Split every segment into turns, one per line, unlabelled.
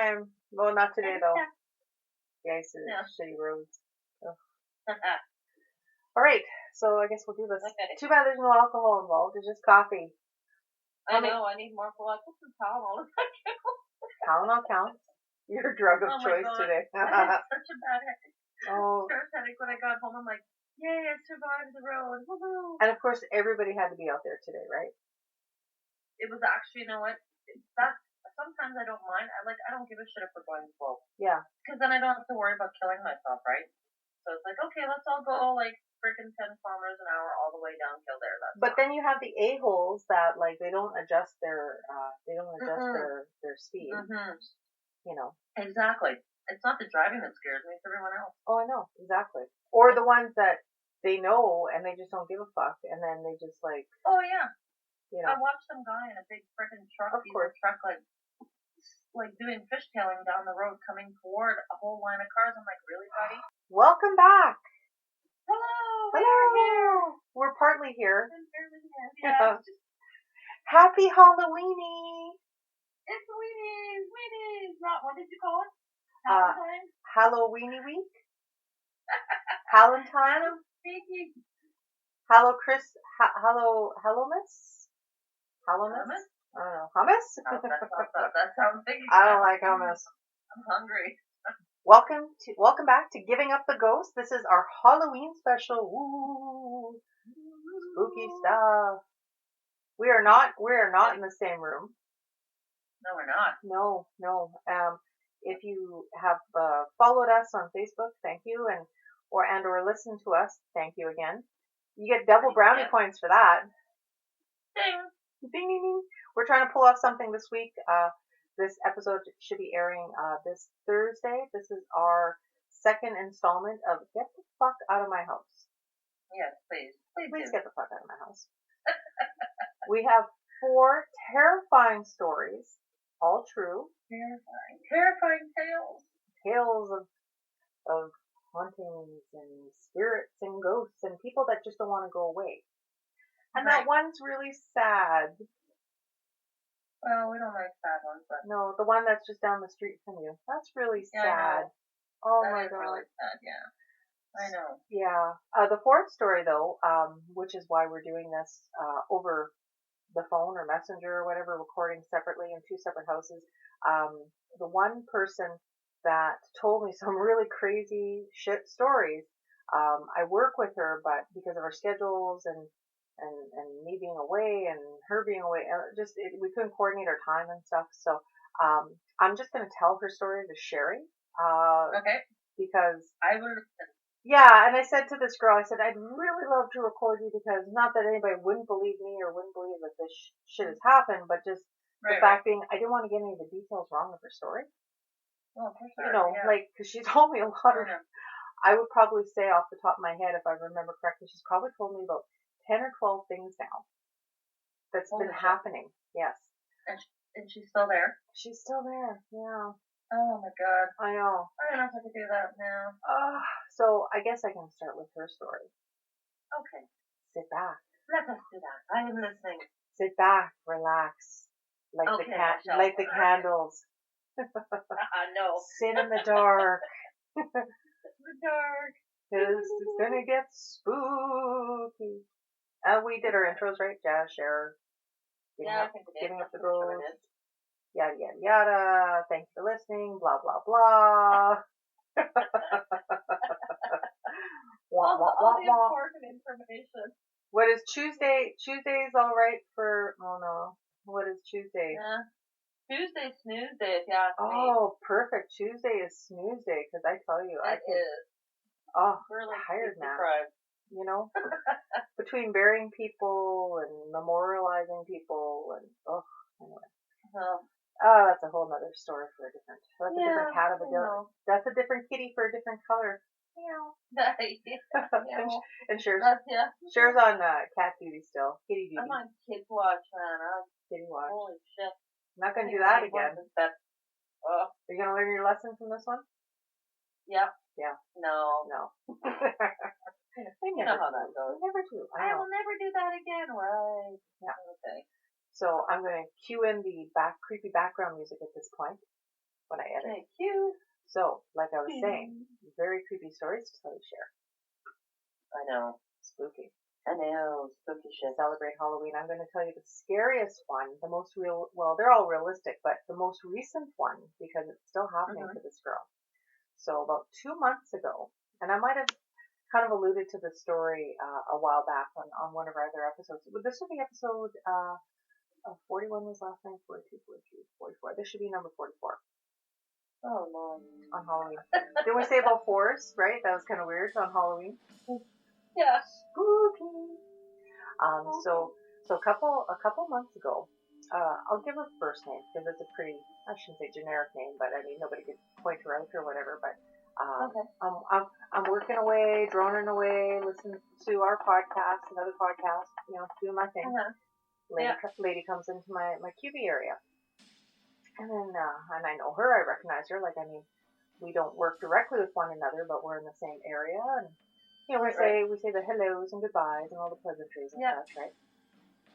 time. Well, not today though. The ice is shitty roads. All right, so I guess we'll do this. Okay. Too bad there's no alcohol involved. It's just coffee.
I know. I need more. Well, I put some Tylenol.
Tylenol counts. Your drug of choice today.
I had such a bad headache.
First
headache when I got home. I'm like, yay, I survived the road. Woohoo.
And of course, everybody had to be out there today, right?
It was actually, you know what? Sometimes I don't mind. I don't give a shit if we're going slow.
Yeah.
Because then I don't have to worry about killing myself, right? So it's like, okay, let's all go like freaking 10 kilometers an hour all the way downhill there.
But then you have the a-holes that like they don't adjust their their speed.
Mm-hmm.
You know.
Exactly. It's not the driving that scares me, it's everyone else.
Oh, I know. Exactly. Or the ones that they know and they just don't give a fuck and then they just like.
Oh, yeah.
You know.
I watched some guy in a big freaking truck.
Of course.
Truck like doing fishtailing down the road coming toward a whole line of cars. I'm like, really, buddy?
Welcome back.
Hello.
We're here. We're partly here.
I'm barely here. Yeah.
Happy Halloweenie.
It's Weenies. What did you call it?
Halloweenie week. Hallentine. Hallow-miss. I don't know. Hummus?
That sounds big.
I don't like hummus.
I'm hungry.
Welcome back to Giving Up the Ghost. This is our Halloween special. Woo! Spooky stuff. We are not in the same room.
No, we're not.
No. If you have followed us on Facebook, thank you, or listened to us, thank you again. You get double brownie points for that.
Ding.
Ding, ding, ding. We're trying to pull off something this week. This episode should be airing this Thursday. This is our second installment of Get the Fuck Out of My House.
Yes, please.
Please get the fuck out of my house. We have 4 terrifying stories, all true.
Terrifying tales.
Tales of hauntings and spirits and ghosts and people that just don't want to go away. And that one's really sad.
Well, we don't like sad ones, but...
No, the one that's just down the street from you. That's really sad. Oh my God.
Really sad, yeah. I know.
Yeah. The 4th story, though, which is why we're doing this over the phone or messenger or whatever, recording separately in 2 separate houses. The one person that told me some really crazy shit stories, I work with her, but because of our schedules and me being away and her being away, we couldn't coordinate our time and stuff. So I'm just going to tell her story to Sherry.
Okay.
Because
I will listen.
Yeah, and I said to this girl, I said, I'd really love to record you because not that anybody wouldn't believe me or wouldn't believe that this shit has happened, but just the fact being, I didn't want to get any of the details wrong of her story.
Well, for sure.
You know, because she told me a lot of, I would probably say off the top of my head, if I remember correctly, she's probably told me about 10 or 12 things now that's been happening. Yes.
And she's still there?
She's still there, yeah.
Oh my God.
I know.
I don't know if I could do that now.
So I guess I can start with her story.
Okay.
Sit back.
Let us do that. I am listening.
Sit back, relax. Light the candles.
No.
Sit in the dark.
The dark.
Because it's gonna get spooky. We did our intros, right? Jas, Sher.
I think we did.
Giving Up the Ghost. Yada, yada, yada. Thanks for listening. Blah, blah, blah.
all the important information.
What is Tuesday? Tuesday is all right for... Oh, no. What is Tuesday?
Tuesday, snooze day, if you ask me.
Oh, perfect. Tuesday is snooze day, because I tell you,
It is.
Oh,
we're like
tired now.
Deprived.
You know? Between burying people and memorializing people and... Oh, anyway. Oh, that's a whole nother story for a different... That's a different cat of a different... That's a different kitty for a different color.
Meow.
And Sher's on cat duty still. Kitty duty.
I'm on Kids Watch, man.
Kitty Watch.
Holy shit.
I'm not going to do that again.
Are
you going to learn your lesson from this one?
Yeah.
Yeah.
No.
You
know how that goes.
Never do.
I will never do that again, right?
Yeah.
Okay.
So I'm going to cue in the creepy background music at this point. when I edit.
Okay, cute.
So, like I was saying, very creepy stories to tell you, Sher.
I know.
Spooky.
I know. Spooky shit.
Celebrate Halloween. I'm going to tell you the scariest one, the most real, well, they're all realistic, but the most recent one, because it's still happening to this girl. So about 2 months ago, and I might have kind of alluded to the story a while back on one of our other episodes. This will be episode 41 was last night, 42, 43, 44. This should be number 44.
Oh, Lord.
On Halloween. Didn't we say about fours, right? That was kind of weird on Halloween.
Yeah.
Spooky. So a couple months ago, I'll give her first name because it's a pretty, I shouldn't say generic name, but I mean nobody could point her out or whatever. But
Okay.
I'm working away, droning away, listening to our podcast, another podcast, doing my thing. Lady comes into my QB area, and then and I know her, I recognize her. Like, I mean, we don't work directly with one another, but we're in the same area, and we say the hellos and goodbyes and all the pleasantries and such, right?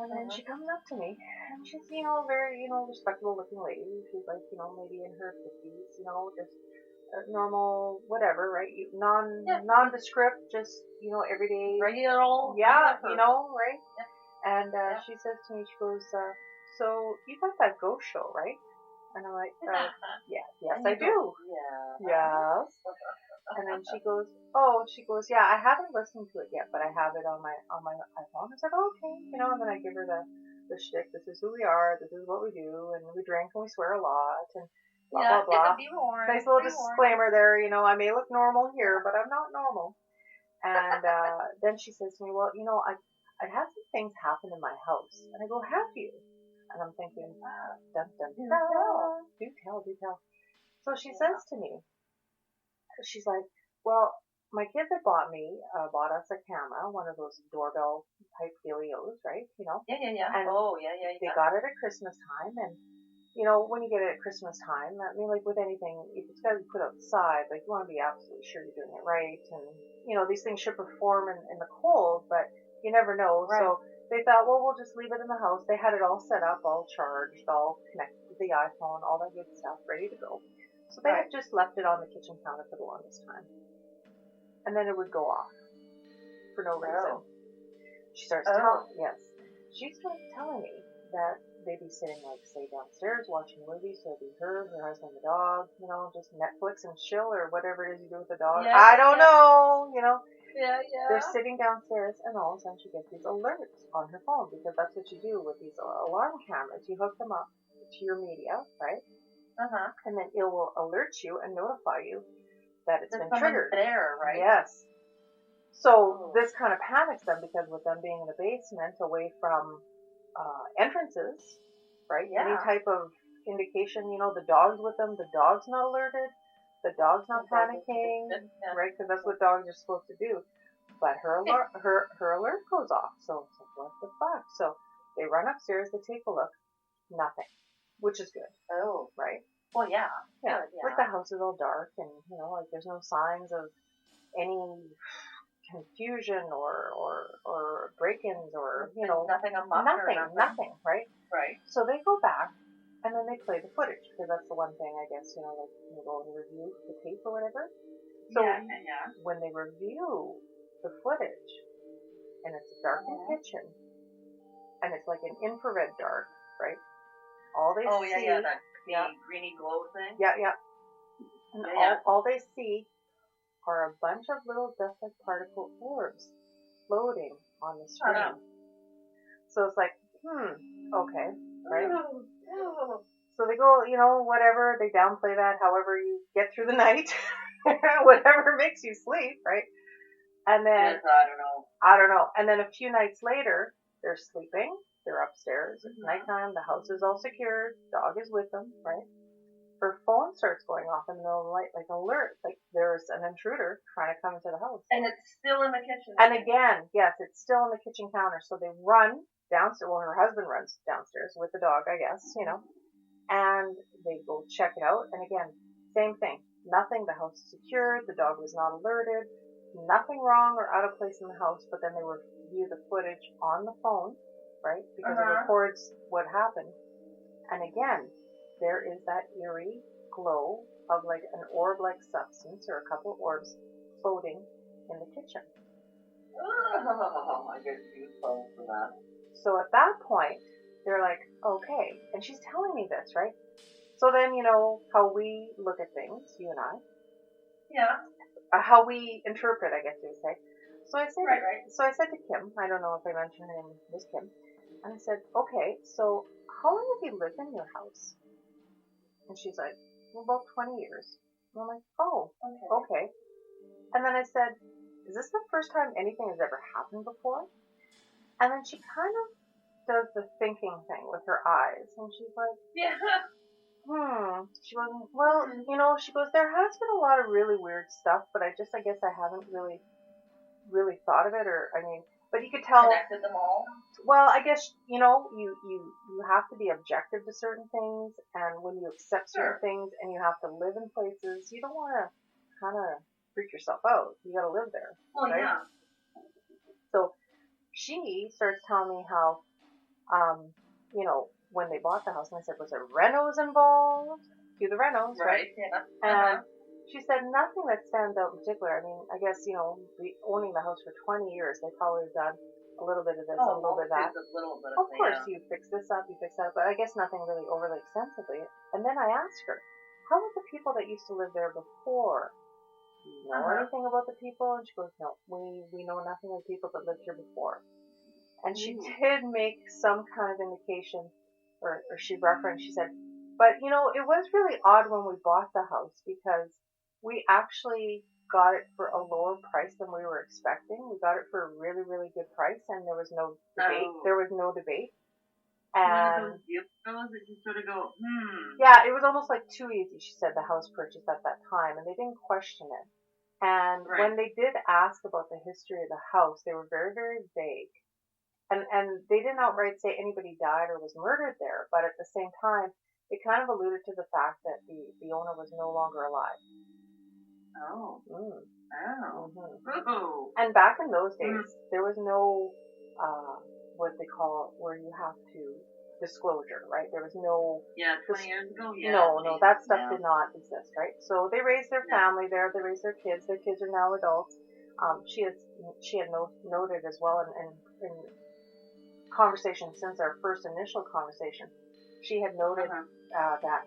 And then she comes up to me, and she's, very, respectable looking lady. She's like, maybe in her 50s, just normal, whatever, right? Nondescript, just, everyday.
Regular old.
Yeah, right? Yeah. And she says to me, she goes, so you got that ghost show, right? And I'm like, yes, I do. Yeah. Yes. And then she goes, yeah, I haven't listened to it yet, but I have it on my iPhone. I said, okay, and then I give her the shtick. This is who we are. This is what we do, and we drink and we swear a lot, and blah blah blah. Nice little disclaimer there. I may look normal here, but I'm not normal. And then she says to me, well, I've had some things happen in my house, and I go, have you? And I'm thinking, dun dun dun. Do tell. So she says to me, she's like, well, my kids had bought us a camera, one of those doorbell type dealios, right?
Yeah.
And
yeah.
They got it at Christmas time, and when you get it at Christmas time, I mean, like with anything, if it's got to be put outside, like you want to be absolutely sure you're doing it right, and these things should perform in the cold, but you never know. Right. So they thought, well, we'll just leave it in the house. They had it all set up, all charged, all connected to the iPhone, all that good stuff, ready to go. So they had just left it on the kitchen counter for the longest time. And then it would go off for no reason. She starts She starts telling me that they'd be sitting, like, say, downstairs watching movies. So it'd be her husband, the dog, just Netflix and chill or whatever it is you do with the dog. Yeah, I don't know,
Yeah.
They're sitting downstairs, and all of a sudden she gets these alerts on her phone, because that's what you do with these alarm cameras. You hook them up to your media, right? And then it will alert you and notify you that it's been triggered.
There, right?
Yes. So this kind of panics them, because with them being in the basement, away from entrances, right? Yeah. Any type of indication, the dog's with them, the dog's not alerted, the dog's not panicking, right? Because that's what dogs are supposed to do. But her alert goes off. So it's like, what the fuck? So they run upstairs, they take a look, nothing, which is good.
Oh,
right.
Well, yeah.
Yeah. Like the house is all dark, and like there's no signs of any confusion or break-ins or
nothing,
nothing, right?
Right.
So they go back, and then they play the footage, because that's the one thing, I guess, like you go and review the tape or whatever. So when they review the footage, and it's a darkened kitchen, and it's like an infrared dark, right? All they see,
the greeny glow thing.
Yeah. And all they see are a bunch of little dust-like particle orbs floating on the screen. So it's like, okay, right? So they go, whatever, they downplay that however you get through the night, whatever makes you sleep, right? And then, I don't know. And then a few nights later, they're sleeping, they're upstairs, it's nighttime, the house is all secured, dog is with them, right? Her phone starts going off in the middle of the night, like alert, like there's an intruder trying to come into the house.
And it's still in the kitchen.
And again, yes, it's still in the kitchen counter. So they run downstairs. Well, her husband runs downstairs with the dog, I guess, and they go check it out. And again, same thing. Nothing. The house is secured. The dog was not alerted. Nothing wrong or out of place in the house. But then they review the footage on the phone, right? Because it records what happened. And again, there is that eerie glow of like an orb-like substance or a couple of orbs floating in the kitchen.
Oh, I get goosebumps for that.
So at that point, they're like, okay. And she's telling me this, right? So then, you know, how we look at things, you and I.
Yeah.
How we interpret, I guess you would say. So I said,
Right.
So I said to Kim, I don't know if I mentioned her name was Kim, and I said, okay, so how long have you lived in your house? And she's like, well, about 20 years. And I'm like, oh, okay. And then I said, is this the first time anything has ever happened before? And then she kind of does the thinking thing with her eyes, and she's like,
yeah.
She goes, well, you know, she goes, there has been a lot of really weird stuff, but I guess I haven't really thought of it, or, I mean, but you could tell.
Connected them all?
Well, I guess, you know, you have to be objective to certain things, and when you accept certain things, and you have to live in places, you don't want to kind of freak yourself out. You got to live there.
Well,
right?
Yeah.
So she starts telling me how, you know, when they bought the house, and I said, was there renos involved? Do the renos, right?
Yeah.
And she said nothing that stands out in particular. I mean, I guess, you know, owning the house for 20 years, they probably have done a little bit of this, a little bit of that. Of course, you fix this up, you fix that, but I guess nothing really overly extensively. And then I asked her, how about the people that used to live there before? Do you know anything about the people? And she goes, no, we know nothing of the people that lived here before. And she did make some kind of indication, or she referenced, she said, but, you know, it was really odd when we bought the house because we actually got it for a lower price than we were expecting. We got it for a really, really good price, and there was no debate. There was no debate. And
those that you sort of go,
yeah, it was almost like too easy, she said, the house purchase at that time, and they didn't question it. And when they did ask about the history of the house, they were very, very vague. And they didn't outright say anybody died or was murdered there, but at the same time, it kind of alluded to the fact that the owner was no longer alive.
Oh.
And back in those days, there was no, what they call, where you have to disclosure, right? There was no...
Yeah, 20 years ago,
No, that stuff did not exist, right? So they raised their family there, they raised their kids are now adults. She had noted as well in conversation since our first initial conversation, she had noted that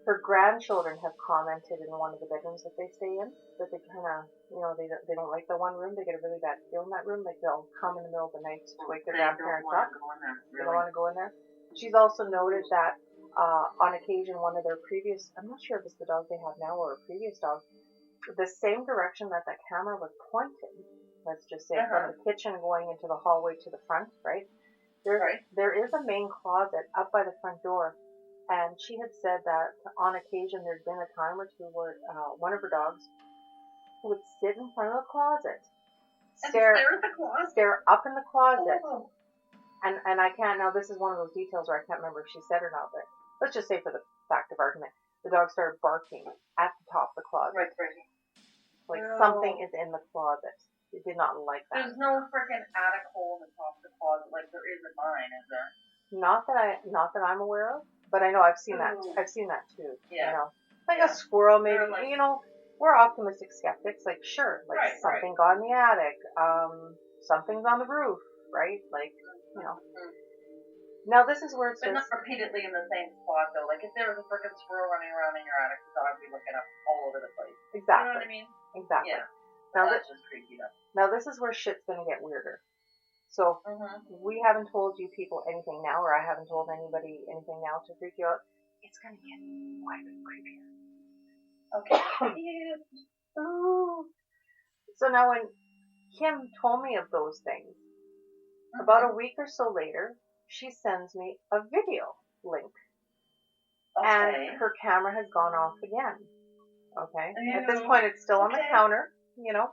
her grandchildren have commented in one of the bedrooms that they stay in, that they kind of, you know, they don't like the one room. They get a really bad feel in that room. Like they'll come in the middle of the night to wake their grandparents up. They don't want to go in there. She's also noted that on occasion one of their previous, I'm not sure if it's the dog they have now or a previous dog, the same direction that camera was pointing, let's just say from the kitchen going into the hallway to the front, right? There is a main closet up by the front door, and she had said that on occasion there'd been a time or two where one of her dogs would sit in front of the closet, stare up in the closet, and I can't, now this is one of those details where I can't remember if she said or not, but let's just say for the fact of argument, the dog started barking at the top of the closet. Like something is in the closet. They did not like that.
There's no freaking attic hole in the top of the closet like there is in mine, is there?
Not that I'm aware of, but I know I've seen that. I've seen that too.
Yeah.
You know, like a squirrel, maybe. You know, we're optimistic skeptics. Like, sure, like something got in the attic. Something's on the roof, right? Like, you know. Now this is where it starts.
But not repeatedly in the same spot though. Like if there was a freaking squirrel running around in your attic, the dog would be looking up all over the place.
Exactly.
You know what I mean?
Exactly.
Yeah.
Now
that's just creepy though.
Now this is where shit's gonna get weirder. So we haven't told you people anything now, or I haven't told anybody anything now to freak you out. It's gonna get quite a bit creepier. Okay. Ooh. So now when Kim told me of those things, about a week or so later, she sends me a video link. And her camera has gone off again. Okay. At this point, it's still on the counter, you know.